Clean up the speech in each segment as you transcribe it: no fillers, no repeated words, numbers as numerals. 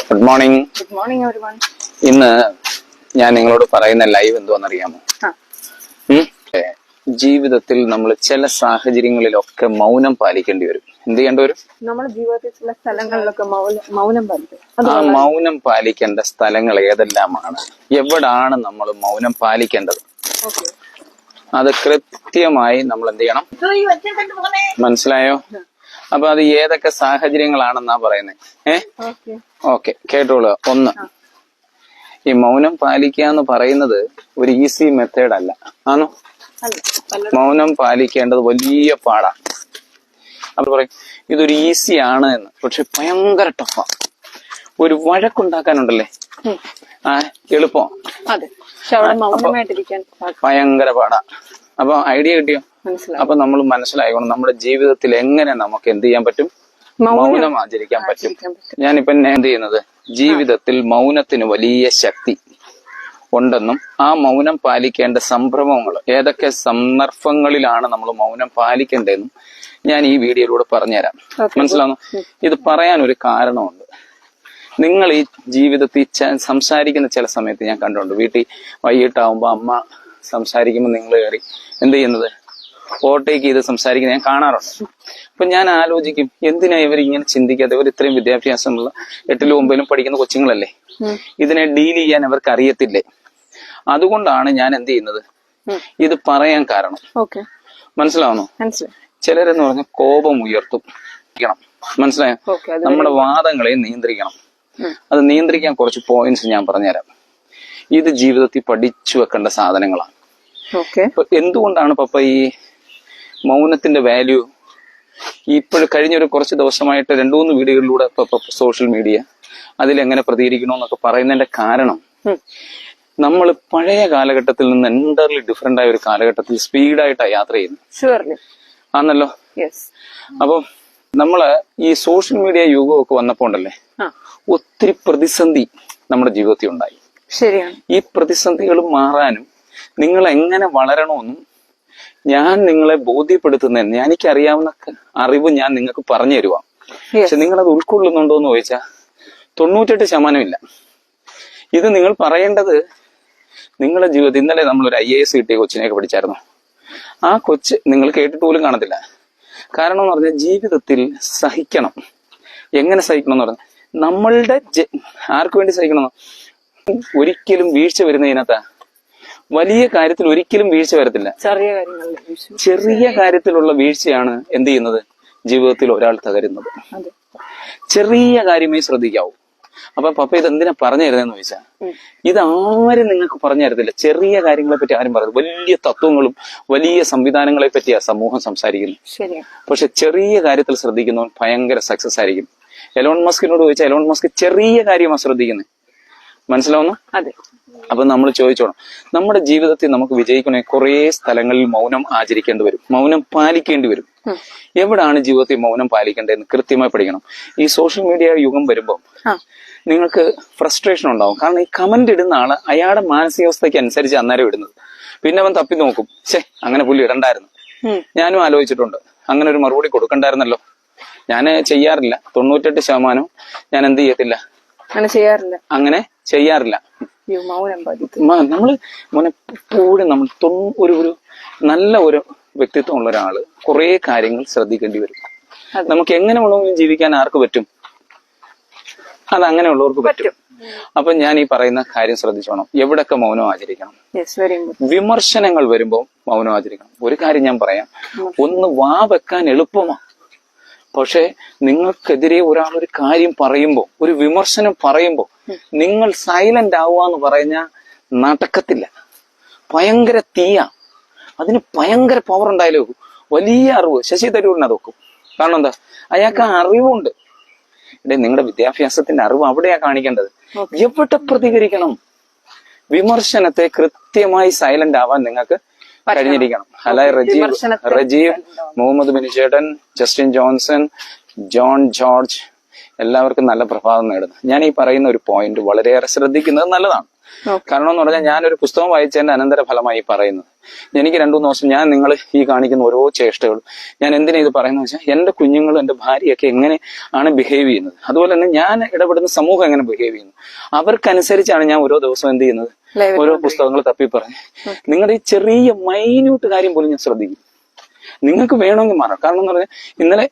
Good morning. Good morning everyone. ഇന്ന് ഞാൻ നിങ്ങളോട് പറയുന്ന ലൈവ് എന്തോന്നറിയാമോ? ജീവിതത്തിൽ നമ്മൾ ചില സാഹചര്യങ്ങളിലൊക്കെ മൗനം പാലിക്കേണ്ടി വരും. എന്ത് ചെയ്യേണ്ടി വരും? നമ്മുടെ ജീവിതത്തിൽ ചില സ്ഥലങ്ങളിലൊക്കെ മൗനം പാലിക്കും. ആ മൗനം പാലിക്കേണ്ട സ്ഥലങ്ങൾ ഏതെല്ലാമാണ്, എവിടാണ് നമ്മൾ മൗനം പാലിക്കേണ്ടത്? അത് കൃത്യമായി നമ്മൾ എന്ത് ചെയ്യണം? മനസ്സിലായോ? അപ്പൊ അത് ഏതൊക്കെ സാഹചര്യങ്ങളാണെന്നാ പറയുന്നത്. ഓക്കെ, കേട്ടോളൂ. ഒന്ന്, ഈ മൗനം പാലിക്കുക എന്ന് പറയുന്നത് ഒരു ഈസി മെത്തേഡ് അല്ല. ആണോ? മൗനം പാലിക്കേണ്ടത് വലിയ പാടാണ്. അവർ പറയും ഇതൊരു ഈസി ആണ് എന്ന്, പക്ഷെ ഭയങ്കര ടഫാ. ഒരു വഴക്കുണ്ടാക്കാനുണ്ടല്ലേ, എളുപ്പം, ഭയങ്കര പാടാ. അപ്പൊ ഐഡിയ കിട്ടിയോ? അപ്പൊ നമ്മൾ മനസ്സിലായിക്കോണം നമ്മുടെ ജീവിതത്തിൽ എങ്ങനെ നമുക്ക് എന്ത് ചെയ്യാൻ പറ്റും? മൗനം ആചരിക്കാൻ പറ്റും. ഞാനിപ്പൊ എന്ത് ചെയ്യുന്നത്, ജീവിതത്തിൽ മൗനത്തിന് വലിയ ശക്തി ഉണ്ടെന്നും ആ മൗനം പാലിക്കേണ്ട സംഭ്രമങ്ങൾ ഏതൊക്കെ സന്ദർഭങ്ങളിലാണ് നമ്മൾ മൗനം പാലിക്കേണ്ടതെന്നും ഞാൻ ഈ വീഡിയോയിലൂടെ പറഞ്ഞുതരാം. മനസ്സിലാവുന്നു? ഇത് പറയാൻ ഒരു കാരണമുണ്ട്. നിങ്ങൾ ഈ ജീവിതത്തിൽ സംസാരിക്കുന്ന ചില സമയത്ത് ഞാൻ കണ്ടുണ്ട്, വീട്ടിൽ വൈകിട്ടാവുമ്പോ അമ്മ സംസാരിക്കുമ്പോൾ നിങ്ങൾ കയറി എന്ത് ചെയ്യുന്നത്, ഓട്ടേക്ക് ചെയ്ത് സംസാരിക്കുന്നത് ഞാൻ കാണാറുണ്ട്. അപ്പൊ ഞാൻ ആലോചിക്കും, എന്തിനാ ഇവരിങ്ങനെ ചിന്തിക്കാതെ? ഇവർ ഇത്രയും വിദ്യാഭ്യാസമുള്ള 8ലും 9ലും പഠിക്കുന്ന കൊച്ചുങ്ങളല്ലേ, ഇതിനെ ഡീൽ ചെയ്യാൻ അവർക്ക് അറിയത്തില്ലേ? അതുകൊണ്ടാണ് ഞാൻ എന്ത് ചെയ്യുന്നത്, ഇത് പറയാൻ കാരണം. മനസ്സിലാവുന്നു? ചിലരെന്ന് പറഞ്ഞാൽ കോപം ഉയർത്തും. മനസ്സിലായോ? നമ്മുടെ വാദങ്ങളെ നിയന്ത്രിക്കണം. അത് നിയന്ത്രിക്കാൻ കുറച്ച് പോയിന്റ്സ് ഞാൻ പറഞ്ഞുതരാം. ഇത് ജീവിതത്തിൽ പഠിച്ചു വെക്കേണ്ട സാധനങ്ങളാണ്. എന്തുകൊണ്ടാണ് പപ്പ ഈ മൗനത്തിന്റെ വാല്യൂ ഇപ്പോഴും കഴിഞ്ഞൊരു കുറച്ച് ദിവസമായിട്ട് 2-3 വീഡിയോകളിലൂടെ സോഷ്യൽ മീഡിയ അതിലെങ്ങനെ പ്രതികരിക്കണമെന്നൊക്കെ പറയുന്നതിന്റെ കാരണം, നമ്മൾ പഴയ കാലഘട്ടത്തിൽ നിന്ന് എൻ്റർലി ഡിഫറെന്റ് ആയ ഒരു കാലഘട്ടത്തിൽ സ്പീഡായിട്ടാണ് യാത്ര ചെയ്യുന്നത്. ആണല്ലോ? അപ്പൊ നമ്മള് ഈ സോഷ്യൽ മീഡിയ യുഗമൊക്കെ വന്നപ്പോ ഉണ്ടല്ലേ, ഒത്തിരി പ്രതിസന്ധി നമ്മുടെ ജീവിതത്തിൽ ഉണ്ടായി. ശരിയാണ്. ഈ പ്രതിസന്ധികൾ മാറാനും നിങ്ങൾ എങ്ങനെ വളരണമെന്നും ഞാൻ നിങ്ങളെ ബോധ്യപ്പെടുത്തുന്നതെന്ന് എനിക്കറിയാവുന്ന അറിവ് ഞാൻ നിങ്ങൾക്ക് പറഞ്ഞു തരുവാ. പക്ഷെ നിങ്ങളത് ഉൾക്കൊള്ളുന്നുണ്ടോ എന്ന് ചോദിച്ചാൽ 98% ഇല്ല. ഇത് നിങ്ങൾ പറയേണ്ടത് നിങ്ങളുടെ ജീവിതത്തിൽ. ഇന്നലെ നമ്മളൊരു IAS കിട്ടിയ കൊച്ചിനെയൊക്കെ പഠിച്ചായിരുന്നു. ആ കൊച്ച് നിങ്ങൾ കേട്ടിട്ട് പോലും കാണത്തില്ല. കാരണം എന്ന് പറഞ്ഞാൽ ജീവിതത്തിൽ സഹിക്കണം. എങ്ങനെ സഹിക്കണം എന്ന് പറഞ്ഞാൽ നമ്മളുടെ ആർക്ക് വേണ്ടി സഹിക്കണം? ഒരിക്കലും വീഴ്ച വരുന്നതിനകത്താ. വലിയ കാര്യത്തിൽ ഒരിക്കലും വീഴ്ച വരത്തില്ല. ചെറിയ കാര്യത്തിലുള്ള വീഴ്ചയാണ് എന്ത് ചെയ്യുന്നത്, ജീവിതത്തിൽ ഒരാൾ തകരുന്നത്. ചെറിയ കാര്യമേ ശ്രദ്ധിക്കാവൂ. അപ്പൊ പപ്പ ഇത് എന്തിനാ പറഞ്ഞു തരുന്നതെന്ന് ചോദിച്ചാൽ, ഇത് ആരും നിങ്ങൾക്ക് പറഞ്ഞു തരത്തില്ല. ചെറിയ കാര്യങ്ങളെ പറ്റി ആരും പറയുന്നത്, വലിയ തത്വങ്ങളും വലിയ സംവിധാനങ്ങളെ പറ്റിയാ സമൂഹം സംസാരിക്കുന്നത്. പക്ഷെ ചെറിയ കാര്യത്തിൽ ശ്രദ്ധിക്കുന്നവൻ ഭയങ്കര സക്സസ് ആയിരിക്കും. എലോൺ മസ്കിനോട് ചോദിച്ചാൽ എലോൺ മസ്ക് ചെറിയ കാര്യമാണ് ശ്രദ്ധിക്കുന്നത്. മനസ്സിലാവുന്നു? അതെ. അപ്പൊ നമ്മൾ ചോദിച്ചോണം, നമ്മുടെ ജീവിതത്തിൽ നമുക്ക് വിജയിക്കണമെങ്കിൽ കുറെ സ്ഥലങ്ങളിൽ മൗനം ആചരിക്കേണ്ടി വരും, മൗനം പാലിക്കേണ്ടി വരും. എവിടാണ് ജീവിതത്തിൽ മൗനം പാലിക്കേണ്ടതെന്ന് കൃത്യമായി പഠിക്കണം. ഈ സോഷ്യൽ മീഡിയ യുഗം വരുമ്പോൾ നിങ്ങൾക്ക് ഫ്രസ്ട്രേഷൻ ഉണ്ടാവും. കാരണം ഈ കമന്റ് ഇടുന്ന ആള് അയാളുടെ മാനസികാവസ്ഥയ്ക്ക് അനുസരിച്ച് അന്നേരം ഇടുന്നത്. പിന്നെ അവൻ തപ്പി നോക്കും, അങ്ങനെ പുള്ളി ഇടണ്ടായിരുന്നു. ഞാനും ആലോചിച്ചിട്ടുണ്ട്, അങ്ങനെ ഒരു മറുപടി കൊടുക്കണ്ടായിരുന്നല്ലോ. ഞാൻ ചെയ്യാറില്ല. 98% ഞാൻ എന്ത് ചെയ്യത്തില്ല, അങ്ങനെ ചെയ്യാറില്ല. നമ്മള് എപ്പോഴും നമ്മൾ ഒരു നല്ല ഒരു വ്യക്തിത്വമുള്ള ഒരാള് കുറെ കാര്യങ്ങൾ ശ്രദ്ധിക്കേണ്ടി വരും. നമുക്ക് എങ്ങനെ വേണമെങ്കിലും ജീവിക്കാൻ ആർക്ക് പറ്റും? അത് അങ്ങനെയുള്ളവർക്ക് പറ്റും. അപ്പൊ ഞാൻ ഈ പറയുന്ന കാര്യം ശ്രദ്ധിച്ചോണം. എവിടൊക്കെ മൗനം ആചരിക്കണം? വിമർശനങ്ങൾ വരുമ്പോൾ മൗനം ആചരിക്കണം. ഒരു കാര്യം ഞാൻ പറയാം, ഒന്ന് വാ വെക്കാൻ എളുപ്പമാണ്. പക്ഷെ നിങ്ങൾക്കെതിരെ ഒരാൾ ഒരു കാര്യം പറയുമ്പോ, ഒരു വിമർശനം പറയുമ്പോ നിങ്ങൾ സൈലന്റ് ആവുക എന്ന് പറഞ്ഞാൽ നടക്കത്തില്ല. ഭയങ്കര തീയ, അതിന് ഭയങ്കര പവർ ഉണ്ടായാലും വലിയ അറിവ്. ശശി തരൂരിന് അത് വെക്കും. കാരണം എന്താ? അയാൾക്ക് ആ അറിവുണ്ട്. നിങ്ങളുടെ വിദ്യാഭ്യാസത്തിന്റെ അറിവ് അവിടെയാ കാണിക്കേണ്ടത്. എവിടെ പ്രതികരിക്കണം? വിമർശനത്തെ കൃത്യമായി സൈലന്റ് ആവാൻ നിങ്ങൾക്ക് കഴിഞ്ഞിരിക്കണം. അല്ലാതെ റജീവ്, മുഹമ്മദ് ബിനിച്ചേട്ടൻ, ജസ്റ്റിൻ ജോൺസൺ, ജോൺ ജോർജ് എല്ലാവർക്കും നല്ല പ്രഭാതം നേടുന്നു. ഞാൻ ഈ പറയുന്ന ഒരു പോയിന്റ് വളരെയേറെ ശ്രദ്ധിക്കുന്നത് നല്ലതാണ്. കാരണം എന്ന് പറഞ്ഞാൽ ഞാനൊരു പുസ്തകം വായിച്ചതിന്റെ അനന്തര ഫലമായി പറയുന്നത്. എനിക്ക് 2-3 ദിവസം ഞാൻ നിങ്ങൾ ഈ കാണിക്കുന്ന ഓരോ ചേഷ്ടകളും ഞാൻ എന്തിനാ ഇത് പറയുന്നത് വെച്ചാൽ എന്റെ കുഞ്ഞുങ്ങളും എന്റെ ഭാര്യയൊക്കെ എങ്ങനെ ആണ് ബിഹേവ് ചെയ്യുന്നത്, അതുപോലെ തന്നെ ഞാൻ ഇടപെടുന്ന സമൂഹം എങ്ങനെ ബിഹേവ് ചെയ്യുന്നു, അവർക്കനുസരിച്ചാണ് ഞാൻ ഓരോ ദിവസം എന്ത് ചെയ്യുന്നത്, ഓരോ പുസ്തകങ്ങൾ തപ്പി പറഞ്ഞ് നിങ്ങളുടെ ഈ ചെറിയ മൈന്യൂട്ട് കാര്യം പോലും ഞാൻ ശ്രദ്ധിക്കും. നിങ്ങൾക്ക് വേണമെങ്കിൽ മാറാം. കാരണം എന്ന് പറഞ്ഞാൽ ഇന്നലെ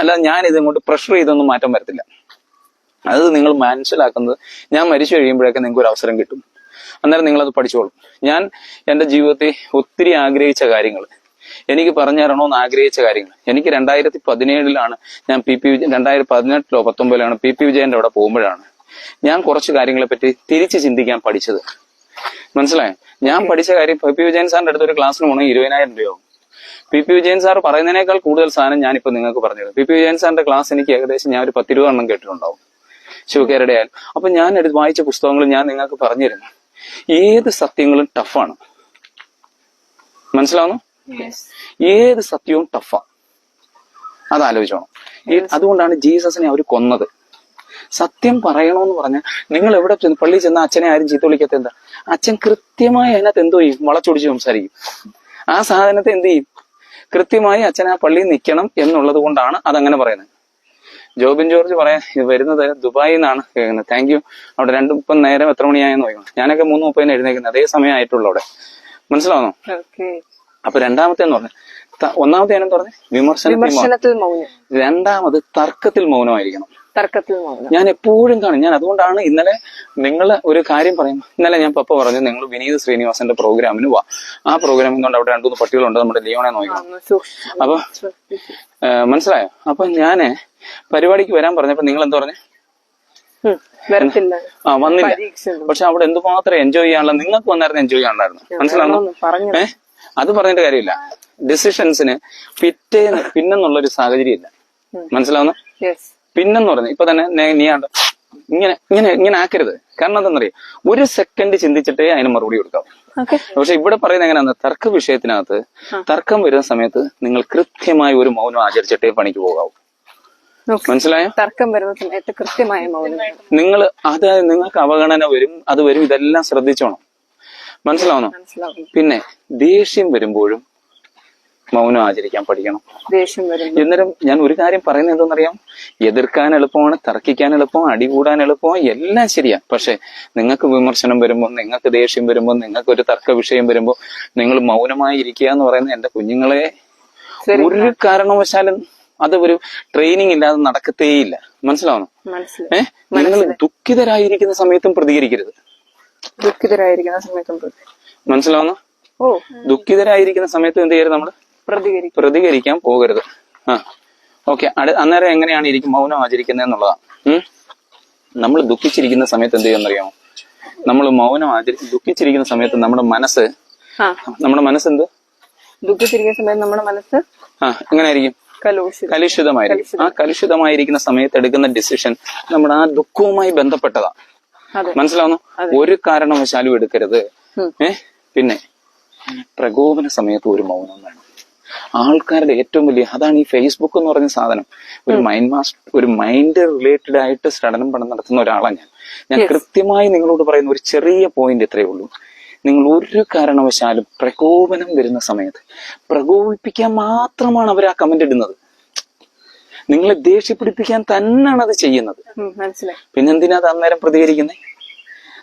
അല്ലാതെ ഞാൻ ഇത് ഇങ്ങോട്ട് പ്രഷർ ചെയ്തൊന്നും മാറ്റം വരത്തില്ല. അത് നിങ്ങൾ മനസ്സിലാക്കുന്നത് ഞാൻ മരിച്ചു കഴിയുമ്പോഴൊക്കെ നിങ്ങൾക്ക് ഒരു അവസരം കിട്ടും. അന്നേരം നിങ്ങളത് പഠിച്ചോളും. ഞാൻ എന്റെ ജീവിതത്തിൽ ഒത്തിരി ആഗ്രഹിച്ച കാര്യങ്ങൾ, എനിക്ക് പറഞ്ഞു തരണമെന്ന് ആഗ്രഹിച്ച കാര്യങ്ങൾ, എനിക്ക് 2017 ഞാൻ PP 2018-ലോ 2019-ലാണ് PP വിജയന്റെ അവിടെ പോകുമ്പോഴാണ് ഞാൻ കുറച്ച് കാര്യങ്ങളെ പറ്റി തിരിച്ച് ചിന്തിക്കാൻ പഠിച്ചത്. മനസ്സിലായോ? ഞാൻ പഠിച്ച കാര്യം PP വിജയൻ സാറിന്റെ അടുത്ത് ഒരു ക്ലാസ്സിന് പോകണമെങ്കിൽ 20,000 രൂപയാവും. PP വിജയൻ സാർ പറയുന്നതിനേക്കാൾ കൂടുതൽ സാധനം ഞാനിപ്പോ നിങ്ങൾക്ക് പറഞ്ഞത്. PP വിജയൻ സാറിന്റെ ക്ലാസ് എനിക്ക് ഏകദേശം ഞാൻ ഒരു 10-20 എണ്ണം കേട്ടിട്ടുണ്ടാവും, ശിവകേരയുടെ ആയാലും. അപ്പൊ ഞാൻ വായിച്ച പുസ്തകങ്ങൾ ഞാൻ നിങ്ങൾക്ക് പറഞ്ഞു തരുന്നു. ഏത് സത്യങ്ങളും ടഫാണ്, മനസ്സിലാവുന്നു? ഏത് സത്യവും ടഫാ, അതാലോചിച്ചോണം. അതുകൊണ്ടാണ് ജീസസിനെ അവർ കൊന്നത്. സത്യം പറയണമെന്ന് പറഞ്ഞാൽ നിങ്ങൾ എവിടെ പള്ളി ചെന്ന അച്ഛനെ ആരും ചീത്ത വിളിക്കാത്ത എന്താ? അച്ഛൻ കൃത്യമായി അതിനകത്ത് എന്തോ ചെയ്യും, വളച്ചൊടിച്ച് സംസാരിക്കും. ആ സാധനത്തെ എന്ത് ചെയ്യും? കൃത്യമായി അച്ഛൻ ആ പള്ളിയിൽ നിൽക്കണം എന്നുള്ളത് കൊണ്ടാണ് അതങ്ങനെ പറയുന്നത്. ജോബിൻ ജോർജ് പറയാൻ വരുന്നത് ദുബായിൽ നിന്നാണ് കേൾക്കുന്നത്. Thank you. അവിടെ ഇപ്പം നേരം എത്ര മണിയായെന്ന് നോക്കണം. ഞാനൊക്കെ 3:30 എഴുന്നേക്കുന്നത്, അതേ സമയം ആയിട്ടുള്ളൂ അവിടെ. മനസ്സിലാവുന്നോ? അപ്പൊ രണ്ടാമത്തെ എന്ന് പറഞ്ഞ, ഒന്നാമത്തെ ഞാനെന്ന് പറഞ്ഞ വിമർശനത്തിൽ മൗനം, രണ്ടാമത് തർക്കത്തിൽ മൗനമായിരിക്കണം. ഞാൻ എപ്പോഴും കാണും. ഞാൻ അതുകൊണ്ടാണ് ഇന്നലെ നിങ്ങൾ ഒരു കാര്യം പറയും. ഇന്നലെ ഞാൻ പപ്പ പറഞ്ഞു നിങ്ങൾ വിനീത് ശ്രീനിവാസന്റെ പ്രോഗ്രാമിന് വാ. ആ പ്രോഗ്രാമിൽ കൊണ്ട് അവിടെ 2-3 പട്ടികളുണ്ട്, നമ്മുടെ ലിയോണെ നോക്കണം. അപ്പൊ മനസ്സിലായോ? അപ്പൊ ഞാന് പരിപാടിക്ക് വരാൻ പറഞ്ഞപ്പോ നിങ്ങൾ എന്താ പറഞ്ഞേ? വന്നില്ല. പക്ഷെ അവിടെ എന്തുമാത്രം എൻജോയ് ചെയ്യാനുള്ള, നിങ്ങൾക്ക് വന്നായിരുന്നു എൻജോയ് ചെയ്യാനുണ്ടായിരുന്നു. മനസ്സിലാണോ? അത് പറഞ്ഞിട്ട് കാര്യമില്ല. ഡിസിഷൻസിന് പിന്നെന്നുള്ളൊരു സാഹചര്യം ഇല്ല. മനസ്സിലാവുന്നു? പിന്നെന്ന് പറഞ്ഞു ഇപ്പൊ തന്നെ നീയാണ്ട് ഇങ്ങനെ ആക്കരുത്. കാരണം എന്താണെന്നറിയാം, 1 സെക്കൻഡ് ചിന്തിച്ചിട്ടേ അതിന് മറുപടി കൊടുക്കാം. പക്ഷെ ഇവിടെ പറയുന്നത് എങ്ങനെയാന്ന്, തർക്ക വിഷയത്തിനകത്ത് തർക്കം വരുന്ന സമയത്ത് നിങ്ങൾ കൃത്യമായി ഒരു മൗനം ആചരിച്ചിട്ടേ പണിക്ക് പോകാവൂ. മനസ്സിലായോ? തർക്കം വരുന്ന സമയത്ത് കൃത്യമായ മൗനം. നിങ്ങൾ അതായത് നിങ്ങൾക്ക് അവഗണന വരും, അത് വരും, ഇതെല്ലാം ശ്രദ്ധിച്ചോണം. മനസ്സിലാവുന്നോ? പിന്നെ ദേഷ്യം വരുമ്പോഴും മൗനം ആചരിക്കാൻ പഠിക്കണം. അന്നേരം ഞാൻ ഒരു കാര്യം പറയുന്നത് എന്തെന്നറിയാം, എതിർക്കാൻ എളുപ്പമാണ്, തർക്കിക്കാൻ എളുപ്പമാണ്, അടികൂടാൻ എളുപ്പമാണ്, എല്ലാം ശരിയാ. പക്ഷെ നിങ്ങൾക്ക് വിമർശനം വരുമ്പോൾ, നിങ്ങൾക്ക് ദേഷ്യം വരുമ്പോൾ, നിങ്ങൾക്ക് ഒരു തർക്ക വിഷയം വരുമ്പോൾ നിങ്ങൾ മൗനമായി ഇരിക്കുക എന്ന് പറയുന്നത് എന്റെ കുഞ്ഞുങ്ങളെ ഒരു കാരണവശാലും അത് ഒരു ട്രെയിനിങ് ഇല്ലാതെ നടക്കത്തേയില്ല. മനസ്സിലാവണോ? നിങ്ങൾ ദുഃഖിതരായിരിക്കുന്ന സമയത്തും പ്രതികരിക്കരുത്. മനസ്സിലാവുന്നോ? ദുഃഖിതരായിരിക്കുന്ന സമയത്ത് എന്ത് ചെയ്യരുത്? നമ്മള് പ്രതികരിക്കാൻ പോകരുത്. ഓക്കെ. അന്നേരം എങ്ങനെയാണ് മൗനം ആചരിക്കുന്നത് എന്നുള്ളതാണ്. നമ്മൾ ദുഃഖിച്ചിരിക്കുന്ന സമയത്ത് എന്ത് ചെയ്യുന്നറിയാമോ? നമ്മൾ മൗനം ദുഃഖിച്ചിരിക്കുന്ന സമയത്ത് നമ്മുടെ മനസ്സ് എന്ത് ദുഃഖിച്ചിരിക്കുന്ന സമയത്ത് നമ്മുടെ മനസ്സ് എങ്ങനെയായിരിക്കും? കലുഷിതമായിരിക്കും. ആ കലുഷിതമായിരിക്കുന്ന സമയത്ത് എടുക്കുന്ന ഡിസിഷൻ നമ്മുടെ ആ ദുഃഖവുമായി ബന്ധപ്പെട്ടതാ. മനസ്സിലാവുന്നു? ഒരു കാരണവശാലും എടുക്കരുത്. പിന്നെ പ്രകോപന സമയത്ത് ഒരു മൗനം വേണം. ആൾക്കാരുടെ ഏറ്റവും വലിയ അതാണ് ഈ ഫേസ്ബുക്ക് എന്ന് പറഞ്ഞ സാധനം. ഒരു മൈൻഡ് റിലേറ്റഡ് ആയിട്ട് പഠനം നടത്തുന്ന ഒരാളാണ് ഞാൻ കൃത്യമായി നിങ്ങളോട് പറയുന്ന ഒരു ചെറിയ പോയിന്റ് ഇത്രയേ ഉള്ളൂ. നിങ്ങൾ ഒരു കാരണവശാലും പ്രകോപനം വരുന്ന സമയത്ത് പ്രകോപിപ്പിക്കാൻ മാത്രമാണ് അവർ ആ കമന്റ് ഇടുന്നത്. നിങ്ങളെ ദേഷ്യപ്പിടിപ്പിക്കാൻ തന്നെയാണ് അത് ചെയ്യുന്നത്. പിന്നെന്തിനാ അത് അന്നേരം പ്രതികരിക്കുന്നത്?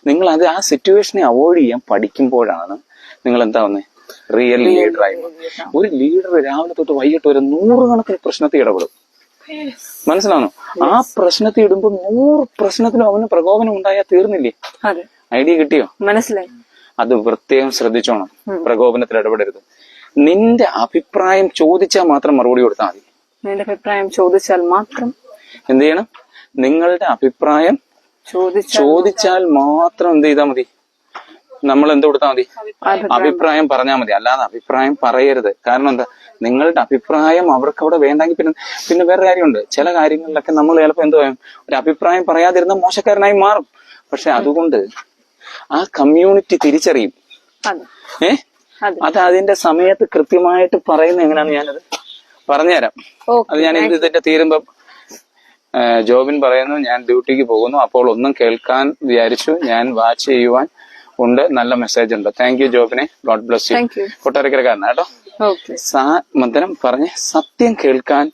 നിങ്ങൾ അത് ആ സിറ്റുവേഷനെ അവോയ്ഡ് ചെയ്യാൻ പഠിക്കുമ്പോഴാണ് നിങ്ങൾ എന്താവുന്നത്? റിയൽ ലീഡറായി. ഒരു ലീഡർ രാവിലെ തൊട്ട് വൈകിട്ട് വരെ 100 കണക്കിന് പ്രശ്നത്തിൽ ഇടപെടും. മനസ്സിലാണോ? ആ പ്രശ്നത്തിൽ ഇടുമ്പോൾ 100 പ്രശ്നത്തിലും അവന് പ്രകോപനം ഉണ്ടായാൽ തീർന്നില്ലേ? ഐഡിയ കിട്ടിയോ? മനസ്സിലായി. അത് പ്രത്യേകം ശ്രദ്ധിച്ചോണം. പ്രകോപനത്തിൽ ഇടപെടരുത്. നിന്റെ അഭിപ്രായം ചോദിച്ചാൽ മാത്രം മറുപടി കൊടുത്താൽ മതി. നിന്റെ അഭിപ്രായം ചോദിച്ചാൽ മാത്രം എന്ത് ചെയ്യണം? നിങ്ങളുടെ അഭിപ്രായം ചോദിച്ചാൽ മാത്രം എന്ത് ചെയ്താൽ മതി? നമ്മൾ എന്ത് കൊടുത്താൽ മതി? അഭിപ്രായം പറഞ്ഞാൽ മതി. അല്ലാതെ അഭിപ്രായം പറയരുത്. കാരണം എന്താ? നിങ്ങളുടെ അഭിപ്രായം അവർക്ക് അവിടെ വേണ്ടെങ്കിൽ പിന്നെ വേറെ കാര്യമുണ്ട്. ചില കാര്യങ്ങളിലൊക്കെ നമ്മൾ ചിലപ്പോൾ എന്ത് പറയും, ഒരു അഭിപ്രായം പറയാതിരുന്ന മോശക്കാരനായി മാറും. പക്ഷെ അതുകൊണ്ട് ആ കമ്മ്യൂണിറ്റി തിരിച്ചറിയും. അത് അതിന്റെ സമയത്ത് കൃത്യമായിട്ട് പറയുന്നത് എങ്ങനെയാണ് ഞാനത് പറഞ്ഞുതരാം. അത് ഞാൻ ഇതിന്റെ തീരുമ്പോ ജോബിൻ പറയുന്നു ഞാൻ ഡ്യൂട്ടിക്ക് പോകുന്നു, അപ്പോൾ ഒന്നും കേൾക്കാൻ വിചാരിച്ചു, ഞാൻ വാച്ച് ചെയ്യുവാൻ ഉണ്ട്, നല്ല മെസ്സേജ് ഉണ്ട്. താങ്ക് യു ജോബിനെ, god bless you. Thank you. കൊട്ടാരക്കരക്കാരനാ കേട്ടോ. ഓക്കെ. മന്ദനം പറഞ്ഞ് സത്യം കേൾക്കാൻ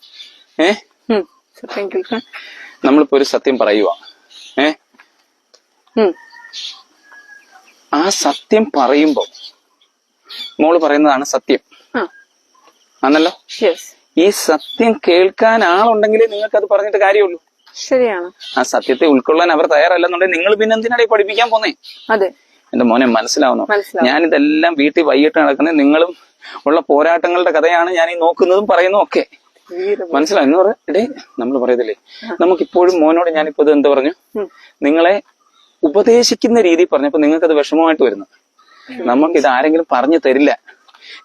സത്യം കേൾക്കാൻ നമ്മളിപ്പോ ഒരു സത്യം പറയുക. ആ സത്യം പറയുമ്പോ മോള് പറയുന്നതാണ് സത്യം ആണല്ലോ. ഈ സത്യം കേൾക്കാൻ ആളുണ്ടെങ്കിലേ നിങ്ങൾക്ക് അത് പറഞ്ഞിട്ട് കാര്യമുള്ളൂ. ശരിയാണ്. ആ സത്യത്തെ ഉൾക്കൊള്ളാൻ അവർ തയ്യാറല്ലെന്നുണ്ടെങ്കിൽ നിങ്ങൾ പിന്നെ എന്തിനാണ് പഠിപ്പിക്കാൻ പോന്നേ? അതെ. എന്റെ മോനെ മനസ്സിലാവുന്നു. ഞാനിതെല്ലാം വീട്ടിൽ വൈകിട്ട് നടക്കുന്നത് നിങ്ങളും ഉള്ള പോരാട്ടങ്ങളുടെ കഥയാണ് ഞാൻ ഈ നോക്കുന്നതും പറയുന്നതും ഒക്കെ. മനസ്സിലാവും എന്ന് പറയാ. ഇടേ നമ്മൾ പറയത്തില്ലേ, നമുക്കിപ്പോഴും മോനോട് ഞാനിപ്പോ ഇത് എന്താ പറഞ്ഞു, നിങ്ങളെ ഉപദേശിക്കുന്ന രീതി പറഞ്ഞപ്പോ നിങ്ങൾക്ക് അത് വിഷമമായിട്ട് വരുന്നു. നമുക്കിത് ആരെങ്കിലും പറഞ്ഞു തരില്ല.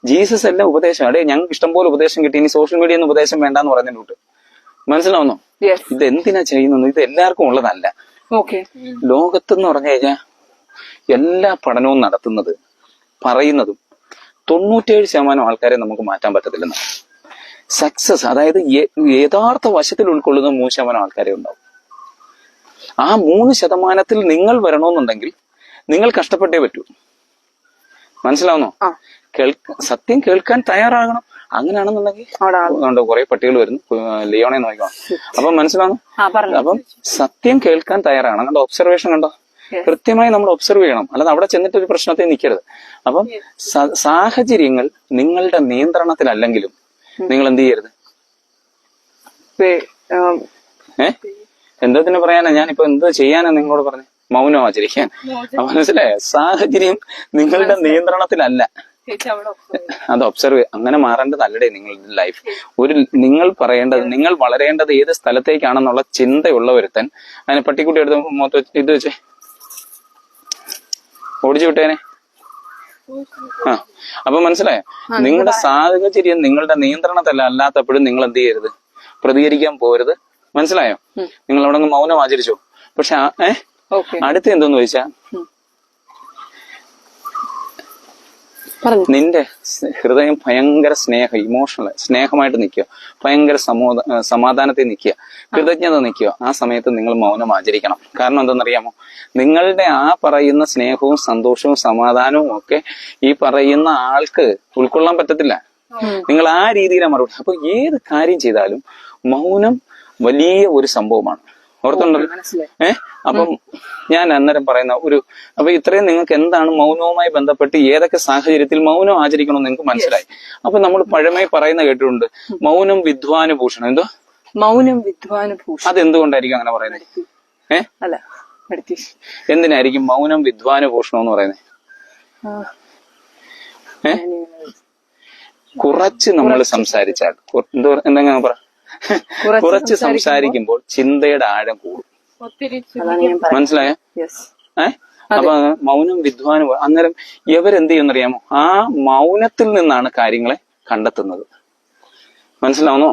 ജീസസ് എല്ലാം ഉപദേശം. അടേ ഞങ്ങൾക്ക് ഇഷ്ടംപോലെ ഉപദേശം കിട്ടി, ഇനി സോഷ്യൽ മീഡിയ ഉപദേശം വേണ്ടാന്ന് പറഞ്ഞിട്ടുണ്ട്. മനസ്സിലാവുന്നോ? ഇത് എന്തിനാ ചെയ്യുന്നത്? ഇത് എല്ലാവർക്കും ഉള്ളതല്ല. ലോകത്തെന്ന് പറഞ്ഞു കഴിഞ്ഞാൽ എല്ലാ പഠനവും നടത്തുന്നത് പറയുന്നതും 97% ആൾക്കാരെ നമുക്ക് മാറ്റാൻ പറ്റത്തില്ലെന്ന്. സക്സസ്, അതായത് യഥാർത്ഥ വശത്തിൽ ഉൾക്കൊള്ളുന്ന 3% ആൾക്കാരെ ഉണ്ടാവും. ആ 3% നിങ്ങൾ വരണമെന്നുണ്ടെങ്കിൽ നിങ്ങൾ കഷ്ടപ്പെട്ടേ പറ്റൂ. മനസ്സിലാവുന്നോ? സത്യം കേൾക്കാൻ തയ്യാറാകണം. അങ്ങനെയാണെന്നുണ്ടെങ്കിൽ കുറെ പട്ടികൾ വരുന്നു. ലിയോണെ നോക്കണം. അപ്പം മനസ്സിലാവുന്നു. അപ്പം സത്യം കേൾക്കാൻ തയ്യാറാകണം. കണ്ടോ, ഒബ്സർവേഷൻ കണ്ടോ? കൃത്യമായി നമ്മൾ ഒബ്സർവ് ചെയ്യണം. അല്ലാതെ അവിടെ ചെന്നിട്ട് ഒരു പ്രശ്നത്തെ നിൽക്കരുത്. അപ്പം സാഹചര്യങ്ങൾ നിങ്ങളുടെ നിയന്ത്രണത്തിലല്ലെങ്കിലും നിങ്ങൾ എന്ത് ചെയ്യരുത്. എന്തതിന് പറയാനാ, ഞാനിപ്പോ എന്ത് ചെയ്യാനാ നിങ്ങളോട് പറഞ്ഞു? മൗനം ആചരിക്കാൻ. മനസ്സിലായോ? സാഹചര്യം നിങ്ങളുടെ നിയന്ത്രണത്തിലല്ല. അത് ഒബ്സർവ്. അങ്ങനെ മാറേണ്ടതല്ലേ നിങ്ങളുടെ ലൈഫ്. നിങ്ങൾ പറയേണ്ടത്, നിങ്ങൾ വളരേണ്ടത് ഏത് സ്ഥലത്തേക്കാണെന്നുള്ള ചിന്തയുള്ള ഒരുത്തൻ അതിനെ പട്ടിക്കുട്ടി എടുത്ത് മൊത്തം ഇത് വെച്ചേ ഓടിച്ചു വിട്ടേനെ. അപ്പൊ മനസ്സിലായോ? നിങ്ങളുടെ സാഹചര്യം നിങ്ങളുടെ നിയന്ത്രണത്തിലല്ല. അല്ലാത്തപ്പോഴും നിങ്ങൾ എന്ത് ചെയ്യരുത്, പ്രതികരിക്കാൻ പോരുത്. മനസ്സിലായോ? നിങ്ങൾ അവിടെ നിന്ന് മൗനം ആചരിച്ചോ. പക്ഷെ അടുത്ത എന്തോന്ന് ചോദിച്ചാ, നിന്റെ ഹൃദയം ഭയങ്കര സ്നേഹമായിട്ട് നിൽക്കുക, ഭയങ്കര സമാധാനത്തിൽ നിൽക്കുക, കൃതജ്ഞത നിൽക്കുക. ആ സമയത്ത് നിങ്ങൾ മൗനം ആചരിക്കണം. കാരണം എന്തെന്നറിയാമോ? നിങ്ങളുടെ ആ പറയുന്ന സ്നേഹവും സന്തോഷവും സമാധാനവും ഒക്കെ ഈ പറയുന്ന ആൾക്ക് ഉൾക്കൊള്ളാൻ പറ്റത്തില്ല. നിങ്ങൾ ആ രീതിയിലാണ് മറുപടി. അപ്പൊ ഏത് കാര്യം ചെയ്താലും മൗനം വലിയ ഒരു സംഭവമാണ്. ഓർത്തുണ്ടല്ലോ? അപ്പം ഞാൻ അന്നേരം പറയുന്ന അപ്പൊ ഇത്രയും നിങ്ങൾക്ക് എന്താണ് മൗനവുമായി ബന്ധപ്പെട്ട് ഏതൊക്കെ സാഹചര്യത്തിൽ മൗനം ആചരിക്കണമെന്ന് നിങ്ങൾക്ക് മനസ്സിലായി. അപ്പൊ നമ്മൾ പഴമയെ പറയുന്ന കേട്ടിട്ടുണ്ട്, മൗനം വിദ്വാനുഭൂഷണം. എന്തോ മൗനം വിദ്വാനുഭൂഷണം. അതെന്തുകൊണ്ടായിരിക്കും അങ്ങനെ പറയുന്നത്? എന്തിനായിരിക്കും മൗനം വിദ്വാനുഭൂഷണം എന്ന് പറയുന്നത്? കുറച്ച് നമ്മൾ സംസാരിച്ചാൽ എന്തെങ്കിലും പറ, കുറച്ച് സംസാരിക്കുമ്പോൾ ചിന്തയുടെ ആഴം കൂടും. മനസ്സിലായോ? അപ്പൊ മൗനം വിദ്വാന്. അന്നേരം ഇവരെന്ത് ചെയ്യുന്നറിയാമോ? ആ മൗനത്തിൽ നിന്നാണ് കാര്യങ്ങളെ കണ്ടെത്തുന്നത്. മനസ്സിലാവുന്നോ?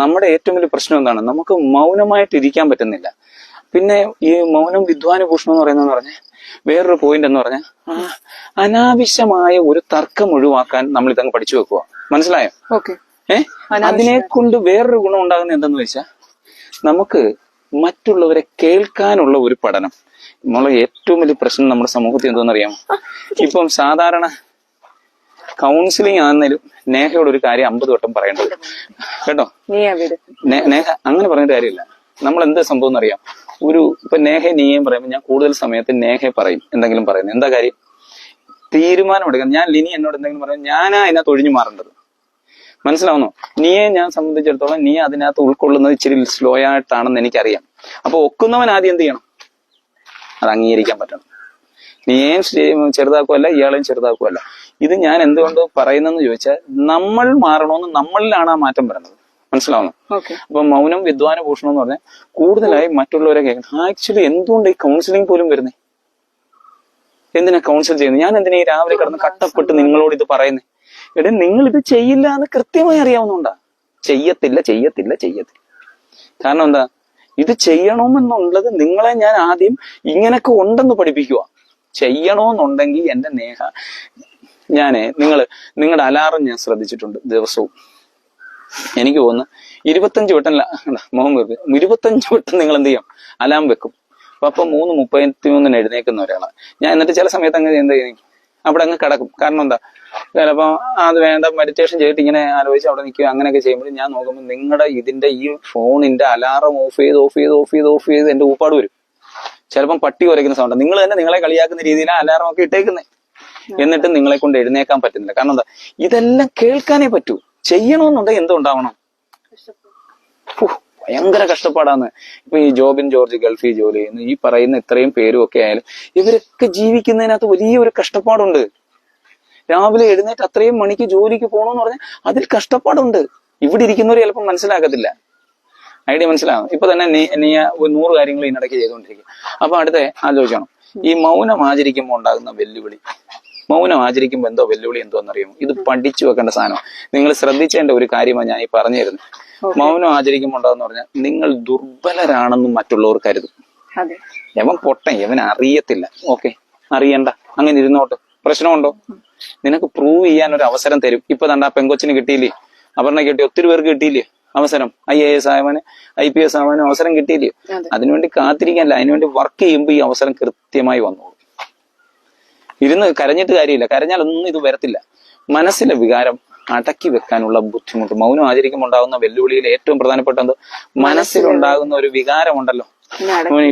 നമ്മുടെ ഏറ്റവും വലിയ പ്രശ്നം എന്താണ്? നമുക്ക് മൗനമായിട്ട് ഇരിക്കാൻ പറ്റുന്നില്ല. പിന്നെ ഈ മൗനം വിദ്വാനുഭൂഷണം എന്ന് പറയുന്നതെന്ന് പറഞ്ഞാൽ വേറൊരു പോയിന്റ് എന്ന് പറഞ്ഞാൽ അനാവശ്യമായ ഒരു തർക്കം ഒഴിവാക്കാൻ നമ്മൾ ഇതങ്ങ് പഠിച്ചു വെക്കുക. മനസ്സിലായോ? അതിനെ കൊണ്ട് വേറൊരു ഗുണം ഉണ്ടാകുന്നത് എന്തെന്ന് വെച്ചാൽ, നമുക്ക് മറ്റുള്ളവരെ കേൾക്കാനുള്ള ഒരു പഠനം. നമ്മളെ ഏറ്റവും വലിയ പ്രശ്നം നമ്മുടെ സമൂഹത്തിൽ എന്തോന്നറിയാമോ? ഇപ്പം സാധാരണ കൗൺസിലിംഗ് ആണെങ്കിലും നേഹയോട് ഒരു കാര്യം 50 വട്ടം പറയേണ്ടത് കേട്ടോ. നേഹ അങ്ങനെ പറഞ്ഞിട്ട് കാര്യമില്ല. നമ്മൾ എന്ത് സംഭവം എന്നറിയാം? ഇപ്പൊ നേഹയെ നീയേം പറയുമ്പോൾ ഞാൻ കൂടുതൽ സമയത്ത് നേഹയെ പറയും എന്തെങ്കിലും പറയുന്നത്. എന്താ കാര്യം? തീരുമാനം എടുക്കണം. ഞാൻ ലിനി എന്നോട് എന്തെങ്കിലും പറയും, ഞാനാ അതിനകത്ത് ഒഴിഞ്ഞു മാറേണ്ടത്. മനസ്സിലാവുന്നോ? നീയെ ഞാൻ സംബന്ധിച്ചിടത്തോളം നീ അതിനകത്ത് ഉൾക്കൊള്ളുന്നത് ഇച്ചിരി സ്ലോ ആയിട്ടാണെന്ന് എനിക്കറിയാം. അപ്പൊ ഒക്കുന്നവൻ ആദ്യം എന്ത് ചെയ്യണം? അത് അംഗീകരിക്കാൻ പറ്റണം. നീയേം ചെറുതാക്കുമല്ല, ഇയാളെയും ചെറുതാക്കുമല്ല. ഇത് ഞാൻ എന്തുകൊണ്ട് പറയുന്നെന്ന് ചോദിച്ചാൽ, നമ്മൾ മാറണമെന്ന് നമ്മളിലാണ് ആ മാറ്റം വരുന്നത്. മനസ്സിലാവുന്നു? അപ്പൊ മൗനം വിദ്വാനുഭൂഷണം എന്ന് പറഞ്ഞാൽ കൂടുതലായി മറ്റുള്ളവരെ കേൾക്കണം. ആക്ച്വലി എന്തുകൊണ്ട് ഈ കൗൺസിലിംഗ് പോലും വരുന്നേ? എന്തിനാ കൗൺസിൽ ചെയ്യുന്നത്? ഞാൻ എന്തിനാ ഈ രാവിലെ കിടന്ന് കഷ്ടപ്പെട്ട് നിങ്ങളോട് ഇത് പറയുന്നേ? എടേ, നിങ്ങൾ ഇത് ചെയ്യില്ല എന്ന് കൃത്യമായി അറിയാവുന്നതുകൊണ്ടാ. ചെയ്യത്തില്ല. കാരണം എന്താ? ഇത് ചെയ്യണമെന്നുള്ളത് നിങ്ങളെ ഞാൻ ആദ്യം ഇങ്ങനൊക്കെ ഉണ്ടെന്ന് പഠിപ്പിക്കുക. ചെയ്യണമെന്നുണ്ടെങ്കിൽ എന്റെ നേഹ, നിങ്ങളുടെ അലാറം ഞാൻ ശ്രദ്ധിച്ചിട്ടുണ്ട് ദിവസവും. എനിക്ക് തോന്നുന്നു 25 വട്ടം 25 വട്ടം നിങ്ങൾ എന്ത് ചെയ്യും? അലാം വെക്കും. അപ്പൊ 3:33 എഴുന്നേക്കുന്ന ഒരാളാണ് ഞാൻ. എന്നിട്ട് ചില സമയത്ത് അങ്ങ് എന്ത് ചെയ്യും, അവിടെ അങ്ങ് കിടക്കും. കാരണം എന്താ, ചിലപ്പോ അത് വേണ്ട മെഡിറ്റേഷൻ ചെയ്തിട്ട് ഇങ്ങനെ ആലോചിച്ച് അവിടെ നിൽക്കുക. അങ്ങനെയൊക്കെ ചെയ്യുമ്പോൾ ഞാൻ നോക്കുമ്പോൾ നിങ്ങളുടെ ഇതിന്റെ ഈ ഫോണിന്റെ അലാറം ഓഫ് ചെയ്ത് എന്റെ ഊപ്പാട് വരും. ചിലപ്പം പട്ടി കുരയ്ക്കുന്ന സൗണ്ട്. നിങ്ങൾ തന്നെ നിങ്ങളെ കളിയാക്കുന്ന രീതിയിലാണ് അലാറം ഒക്കെ ഇട്ടേക്കുന്നത്. എന്നിട്ട് നിങ്ങളെ കൊണ്ട് എഴുന്നേക്കാൻ പറ്റുന്നില്ല. കാരണം എന്താ, ഇതെല്ലാം കേൾക്കാനേ പറ്റൂ. ചെയ്യണമെന്നുണ്ടെങ്കിൽ എന്തുണ്ടാവണം? ഭയങ്കര കഷ്ടപ്പാടാന്ന്. ഇപ്പൊ ഈ ജോബിൻ ജോർജ് ഗൾഫിൽ ജോലി ചെയ്യുന്നു, ഈ പറയുന്ന ഇത്രയും പേരും ഒക്കെ ആയാലും ഇവരൊക്കെ ജീവിക്കുന്നതിനകത്ത് വലിയൊരു കഷ്ടപ്പാടുണ്ട്. രാവിലെ എഴുന്നേറ്റ് അത്രയും മണിക്ക് ജോലിക്ക് പോകണമെന്ന് പറഞ്ഞാൽ അതിൽ കഷ്ടപ്പാടുണ്ട്. ഇവിടെ ഇരിക്കുന്നവർ ചിലപ്പോൾ മനസ്സിലാക്കത്തില്ല. ഐഡിയ മനസ്സിലാകും. ഇപ്പൊ തന്നെ നീ 100 കാര്യങ്ങൾ ഇതിനിടയ്ക്ക് ചെയ്തുകൊണ്ടിരിക്കും. അപ്പൊ അടുത്ത ആലോചിക്കണം, ഈ മൗനം ആചരിക്കുമ്പോൾ ഉണ്ടാകുന്ന വെല്ലുവിളി. മൗനം ആചരിക്കുമ്പോൾ എന്തോ വെല്ലുവിളി എന്തോന്നറിയുമോ? ഇത് പഠിച്ചു വെക്കേണ്ട സാധനം. നിങ്ങൾ ശ്രദ്ധിച്ചേണ്ട ഒരു കാര്യമാണ് ഞാൻ ഈ പറഞ്ഞു തരുന്നത്. മൗനം ആചരിക്കുമ്പോൾ ഉണ്ടാകുന്ന പറഞ്ഞാൽ നിങ്ങൾ ദുർബലരാണെന്നും മറ്റുള്ളവർ കരുതും. യവൻ പൊട്ടൻ, യവൻ അറിയത്തില്ല. ഓക്കെ, അറിയണ്ട, അങ്ങനെ ഇരുന്നോട്ട്. പ്രശ്നമുണ്ടോ? നിനക്ക് പ്രൂവ് ചെയ്യാൻ ഒരു അവസരം തരും. ഇപ്പൊ തണ്ട പെങ്കൊച്ചിന് കിട്ടിയില്ലേ, അപർണ കിട്ടി, ഒത്തിരി പേർക്ക് കിട്ടിയില്ലേ അവസരം. IAS ആവാനും IPS ആവാനും അവസരം കിട്ടിയില്ലേ? അതിനുവേണ്ടി കാത്തിരിക്കാനല്ല, അതിനുവേണ്ടി വർക്ക് ചെയ്യുമ്പോൾ ഈ അവസരം കൃത്യമായി വന്നോളൂ. ഇരുന്ന് കരഞ്ഞിട്ട് കാര്യമില്ല. കരഞ്ഞാലൊന്നും ഇത് വരത്തില്ല. മനസ്സിലെ വികാരം അടക്കി വെക്കാനുള്ള ബുദ്ധിമുട്ട്. മൗനം ആചരിക്കുമ്പോൾ ഉണ്ടാകുന്ന വെല്ലുവിളിയിൽ ഏറ്റവും പ്രധാനപ്പെട്ട എന്തോ, മനസ്സിലുണ്ടാകുന്ന ഒരു വികാരം ഉണ്ടല്ലോ,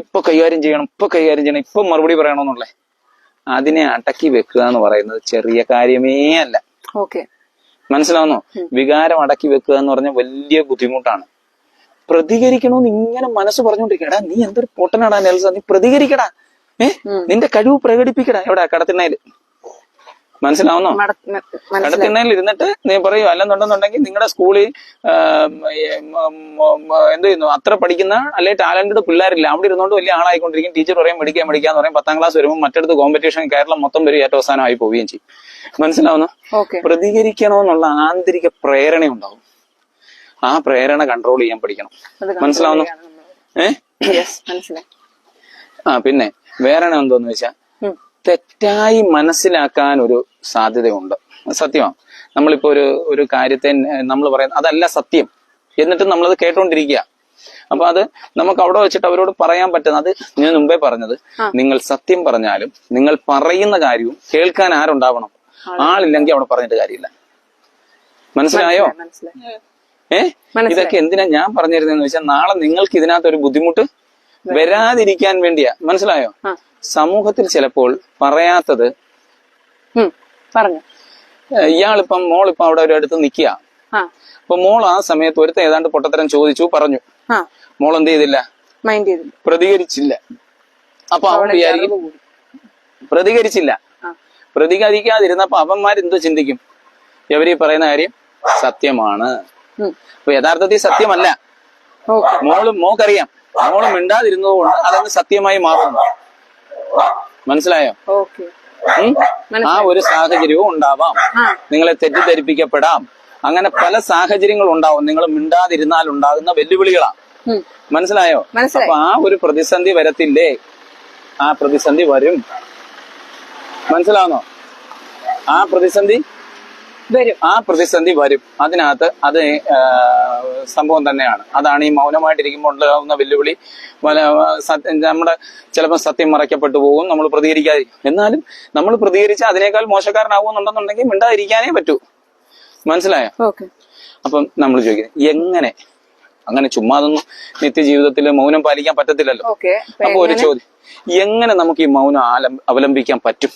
ഇപ്പൊ കൈകാര്യം ചെയ്യണം, ഇപ്പൊ മറുപടി പറയണമെന്നുള്ളേ, അതിനെ അടക്കി വെക്കുക എന്ന് പറയുന്നത് ചെറിയ കാര്യമേ അല്ല. മനസ്സിലാവുന്നോ? വികാരം അടക്കി വെക്കുക എന്ന് പറഞ്ഞാൽ വലിയ ബുദ്ധിമുട്ടാണ്. പ്രതികരിക്കണമെന്ന് ഇങ്ങനെ മനസ്സ് പറഞ്ഞോണ്ടിരിക്കടാ, നീ എന്തൊരു പൊട്ടനാടാ നെൽസൺ, നീ പ്രതികരിക്കടാ, നിന്റെ കഴിവ് പ്രകടിപ്പിക്കടാ. എവിടെ? കടത്തിണ്ണയില്. മനസ്സിലാവുന്നോ? കടത്തിണ്ണയിൽ ഇരുന്നിട്ട് നീ പറയൂ. അല്ലെന്നുണ്ടെന്നുണ്ടെങ്കിൽ നിങ്ങളുടെ സ്കൂളിൽ എന്ത് ചെയ്യുന്നു, അത്ര പഠിക്കുന്ന അല്ലെ ടാലന്റഡ് പിള്ളേരില്ല, അവിടെ ഇരുന്നോണ്ട് വലിയ ആളായിക്കൊണ്ടിരിക്കും. ടീച്ചർ പറയും പഠിക്കാന്ന് പറയും. 10ാം ക്ലാസ് വരുമ്പോൾ മറ്റടുത്ത് കോമ്പറ്റീഷൻ കേരളം മൊത്തം വരും, ഏറ്റവും അവസാനമായി പോവുകയും ചെയ്യും. മനസ്സിലാവുന്നോ? പ്രതികരിക്കണമെന്നുള്ള ആന്തരിക പ്രേരണ ഉണ്ടാവും. ആ പ്രേരണ കൺട്രോൾ ചെയ്യാൻ പഠിക്കണം. മനസ്സിലാവുന്നു? പിന്നെ വേറെ എന്തോന്ന് വെച്ചാൽ തെറ്റായി മനസ്സിലാക്കാൻ ഒരു സാധ്യതയുണ്ട്. സത്യമാണ്. നമ്മളിപ്പോ ഒരു കാര്യത്തെ നമ്മൾ പറയുന്നത് അതല്ല സത്യം, എന്നിട്ട് നമ്മളത് കേട്ടോണ്ടിരിക്കുക. അപ്പൊ അത് നമുക്ക് അവിടെ വെച്ചിട്ട് അവരോട് പറയാൻ പറ്റുന്നത്, അത് ഞാൻ മുമ്പേ പറഞ്ഞത്, നിങ്ങൾ സത്യം പറഞ്ഞാലും നിങ്ങൾ പറയുന്ന കാര്യവും കേൾക്കാൻ ആരുണ്ടാവണം? ആളില്ലെങ്കിൽ അവിടെ പറഞ്ഞിട്ട് കാര്യമില്ല. മനസ്സിലായോ? ഇതൊക്കെ എന്തിനാ ഞാൻ പറഞ്ഞിരുന്നതെന്ന് വെച്ചാൽ, നാളെ നിങ്ങൾക്ക് ഇതിനകത്ത് ഒരു ബുദ്ധിമുട്ട് വരാതിരിക്കാൻ വേണ്ടിയാ. മനസ്സിലായോ? സമൂഹത്തിൽ ചിലപ്പോൾ പറയാത്തത് ഇയാളിപ്പം മോളിപ്പം അവിടെ ഒരു അടുത്ത് നിക്കുക. അപ്പൊ മോൾ ആ സമയത്ത് ഒരുത്ത ഏതാണ്ട് പൊട്ടത്തരം ചോദിച്ചു, പറഞ്ഞു. മോൾ എന്ത് ചെയ്തില്ല? പ്രതികരിച്ചില്ല. അപ്പൊ അവൻ വിചാരിക്കും പ്രതികരിച്ചില്ല. പ്രതികരിക്കാതിരുന്നപ്പോ അവന്മാരെന്തോ ചിന്തിക്കും, എവരീ പറയുന്ന കാര്യം സത്യമാണ്. അപ്പൊ യഥാർത്ഥത്തിൽ സത്യമല്ല. മോക്കറിയാം, മോള് മിണ്ടാതിരുന്നത് കൊണ്ട് അതങ്ങ് സത്യമായി മാറുന്നു. മനസ്സിലായോ? ആ ഒരു സാഹചര്യവും ഉണ്ടാവാം. നിങ്ങളെ തെറ്റിദ്ധരിപ്പിക്കപ്പെടാം. അങ്ങനെ പല സാഹചര്യങ്ങൾ ഉണ്ടാവും. നിങ്ങൾ മിണ്ടാതിരുന്നാൽ ഉണ്ടാകുന്ന വെല്ലുവിളികളാണ്. മനസ്സിലായോ? അപ്പൊ ആ ഒരു പ്രതിസന്ധി വരത്തില്ലേ? ആ പ്രതിസന്ധി വരും. മനസ്സിലാവുന്നോ? ആ പ്രതിസന്ധി വരും. അതിനകത്ത് അത് സംഭവം തന്നെയാണ്. അതാണ് ഈ മൗനമായിട്ടിരിക്കുമ്പോൾ ഉണ്ടാകുന്ന വെല്ലുവിളി. നമ്മുടെ ചിലപ്പോൾ സത്യം മറയ്ക്കപ്പെട്ടു പോകും, നമ്മൾ പ്രതികരിക്കാതിരിക്കും. എന്നാലും നമ്മൾ പ്രതികരിച്ചാൽ അതിനേക്കാൾ മോശക്കാരനാകുമെന്നുണ്ടെന്നുണ്ടെങ്കിൽ മിണ്ടാതിരിക്കാനേ പറ്റൂ. മനസ്സിലായോ? അപ്പം നമ്മൾ ചോദിക്കുന്നത്, എങ്ങനെ അങ്ങനെ ചുമ്മാതൊന്നും നിത്യജീവിതത്തിൽ മൗനം പാലിക്കാൻ പറ്റത്തില്ലല്ലോ. അപ്പൊ ഒരു ചോദ്യം, എങ്ങനെ നമുക്ക് ഈ മൗനം അവലംബിക്കാൻ പറ്റും?